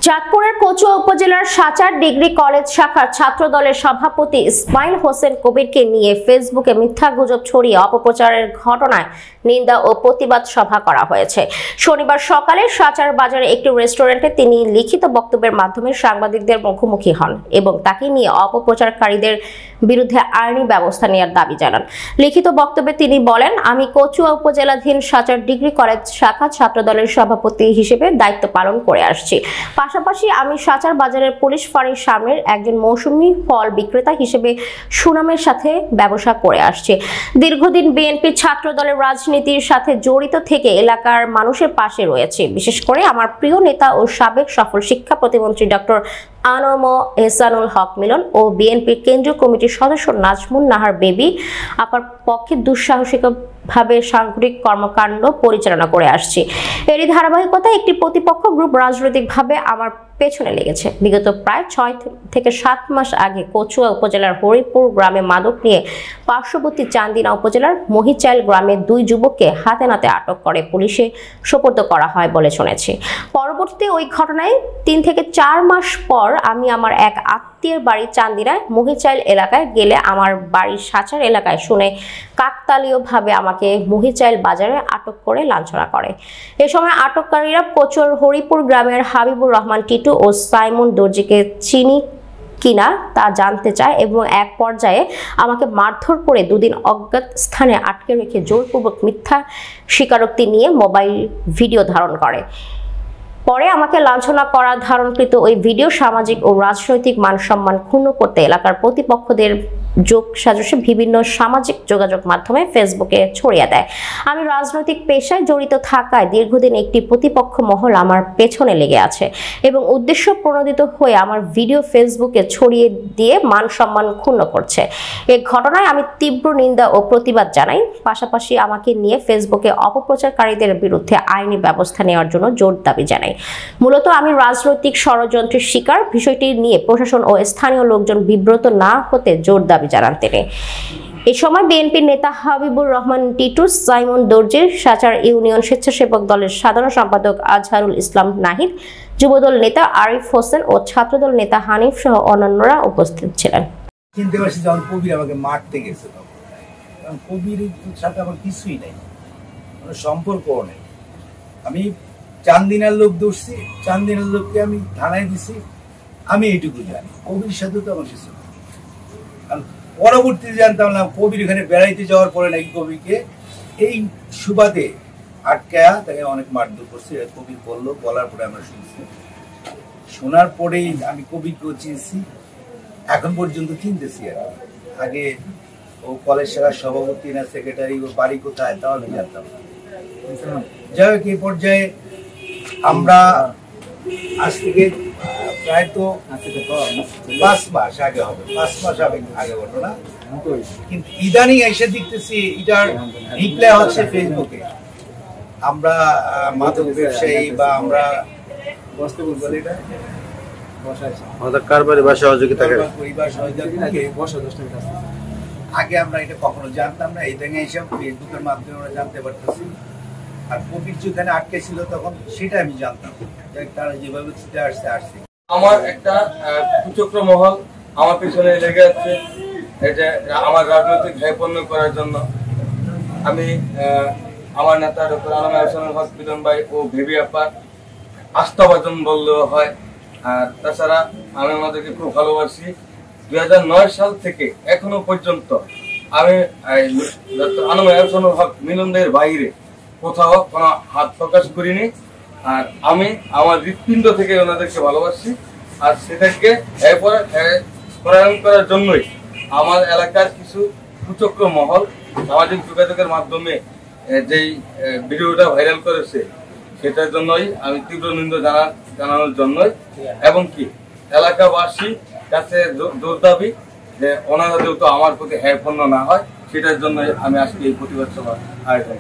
চাঁদপুরের কচুয়া উপজেলার Sachar degree college শাখার ছাত্র দলের সভাপতি ইসমাইল হোসেন কবিরকে নিয়ে ফেসবুকে মিথ্যা গুজব ছড়িয়ে অপপ্রচারের ঘটনায় নিন্দা ও প্রতিবাদ সভা করা হয়েছে। শনিবার সকালে সাচার বাজারে একটি রেস্টুরেন্টে তিনি লিখিত বক্তব্যের মাধ্যমে সাংবাদিকদের মুখোমুখি হন এবং তাকে নিয়ে অপপ্রচারকারীদের বিরুদ্ধে আইনি ব্যবস্থা নেওয়ার দাবি জানান। লিখিত বক্তব্যে তিনি বলেন, আমি কচুয়া উপজেলাধীন সাচার ডিগ্রি কলেজ শাখা ছাত্র দলের সভাপতি হিসেবে দায়িত্ব পালন করে আসছি। পাশাপাশি আমি সাচার বাজারের পুলিশ ফাঁড়ির সামনের একজন মৌসুমী ফল বিক্রেতা হিসেবে সুনামের সাথে ব্যবসা করে আসছি। দীর্ঘদিন বিএনপি ছাত্র দলের রাজনীতির সাথে জড়িত থেকে এলাকার মানুষের পাশে রয়েছে। বিশেষ করে আমার প্রিয় নেতা ও সাবেক সফল শিক্ষা প্রতিমন্ত্রী ডক্টর আনম এহসানুল হক মিলন ও বিএনপির কেন্দ্রীয় কমিটির সদস্য নাজমুন নাহার বেবি আপার পক্ষে দুঃসাহসিকভাবে সাংগঠনিক কর্মকাণ্ড পরিচালনা করে আসছি। এরই ধারাবাহিকতায় একটি প্রতিপক্ষ গ্রুপ রাজনৈতিকভাবে আমার পেছনে লেগেছে। বিগত প্রায় 6 থেকে 7 মাস আগে কচুয়া উপজেলার হরিপুর গ্রামে মাদক নিয়ে পার্শ্ববর্তী চান্দিনা উপজেলার মহিচাইল গ্রামে 2 যুবককে হাতে নাতে আটক করে পুলিশে সোপর্দ করা হয় বলে শুনেছি। পরবর্তীতে ওই ঘটনায় 3 থেকে 4 মাস পর আমি আমার এক আত্মীয়ের বাড়ি চান্দিনায় মহিচাইল এলাকায় গেলে আমার বাড়ির সাচার এলাকায় শুনে কাকতালীয়ভাবে আমাকে মহিচাইল বাজারে আটক করে লাঞ্ছনা করে। এ সময় আটককারীরা কচুয়ার হরিপুর গ্রামের হাবিবুর রহমান টিটু ও সাইমন দর্জিকে চিনি কিনা তা জানতে চায় এবং এক পর্যায়ে আমাকে মারধর করে 2 দিন অজ্ঞাত স্থানে আটকে রেখে জোরপূর্বক মিথ্যা স্বীকারোক্তি নিয়ে মোবাইল ভিডিও ধারণ করে। পরে আমাকে লাঞ্ছনা করা ধারণকৃত ওই ভিডিও সামাজিক ও রাজনৈতিক মান সম্মান ক্ষুণ্ণ করতে এলাকার প্রতিপক্ষদের যোগ সাজসে বিভিন্ন সামাজিক যোগাযোগ মাধ্যমে ফেসবুকে ছড়িয়ে দেয়। আমি রাজনৈতিক পেশায় জড়িত থাকায় দীর্ঘদিন একটি প্রতিপক্ষ মহল আমার পেছনে লেগে আছে এবং উদ্দেশ্য প্রণোদিত হয়ে আমার ভিডিও ফেসবুকে ছড়িয়ে দিয়ে মান সম্মান ক্ষুণ্ণ করছে। এই ঘটনায় আমি তীব্র নিন্দা ও প্রতিবাদ জানাই। পাশাপাশি আমাকে নিয়ে ফেসবুকে অপপ্রচারকারীদের বিরুদ্ধে আইনি ব্যবস্থা নেওয়ার জন্য জোর দাবি জানাই। মূলত আমি রাজনৈতিক ষড়যন্ত্রের শিকার। বিষয়টি নিয়ে প্রশাসন ও স্থানীয় লোকজন বিব্রত না হতে জোর দাবি জানান তিনি। এ সময় বিএনপির নেতা হাবিবুর রহমান টিটু, সাইমন দর্জির, সাচার ইউনিয়ন স্বেচ্ছাসেবক দলের সাধারণ সম্পাদক আজহারুল ইসলাম নাহিদ, যুবদল নেতা আরিফ হোসেন ও ছাত্রদল নেতা হানিফ সহ অন্যান্যরা উপস্থিত ছিলেন। চিনতে পারছি যখন কবির আমাকে মারতে গেছে, তখন কবির সাথে আমার কিছুই নেই, কোনো সম্পর্কও নেই। আমি চান্দিনার লোক ধরছি, চান্দিনার লোককে আমি থানায় দিছি, আমি এইটুকু জানি। কবির সাথে তো আমার কিছু নেই। কারণ পরবর্তীতে জানতাম না কবির এখানে বেড়াইতে যাওয়ার পরে নাকি কবিকে এই সুবাদে আটকায়া তাকে অনেক মারধর করছে। কবির বললো, বলার পরে আমরা শুনছি। শোনার পরেই আমি কবিকেও চিনছি, এখন পর্যন্ত চিনতেছি। আর আগে ও কলেজ শাখার সভাপতি না সেক্রেটারি, ও বাড়ি কোথায় তাও আমি জানতাম না। যাই হোক, এই পর্যায়ে আমরা আজ থেকে প্রায় তো 5 মাস আগে হবে, 5 মাস আগে ঘটনা। কিন্তু ইদানিং এসে দেখতেছি এটার রিপ্লাই হচ্ছে ফেসবুকে। আমরা মাদক ব্যবসায়ী বা আমরা আগে আমরা এটা কখনো জানতাম না, ইদানিং এসে ফেসবুকের মাধ্যমে আমরা জানতে পারতেছি। আর কবির যেখানে আটকে ছিল তখন সেটা আমি জানতাম, তারা যেভাবে ছুটে আসছে। আমার একটা কুচক্র মহল আমার পিছনে লেগে আছে, এটা আমার রাজনৈতিক ভয়পন্ন করার জন্য। আমি আমার নেতা ডক্টর আনম এহসানুল হক মিলন ভাই ও ভেবি আপার আস্থাভাজন বললেও হয়। আর তাছাড়া আমি আমাদেরকে খুব ভালোবাসি। 2009 সাল থেকে এখনো পর্যন্ত আমি ডক্টর আনম এহসানুল হক মিলনদের বাইরে কোথাও কোনো হাত প্রকাশ করিনি। আর আমি আমার হৃৎপিণ্ড থেকে ওনাদেরকে ভালোবাসি। আর সেটাকে প্রয়াণ করার জন্যই আমার এলাকার কিছু কুচক্র মহল সামাজিক যোগাযোগের মাধ্যমে যেই ভিডিওটা ভাইরাল করেছে, সেটার জন্যই আমি তীব্র নিন্দা জানানোর জন্যই, এবং কি এলাকাবাসী কাছে জোর দাবি যে ওনারা যেহেতু আমার প্রতি হ্যায়পূর্ণ না হয়, সেটার জন্যই আমি আজকে এই প্রতিবাদ সভা আয়োজন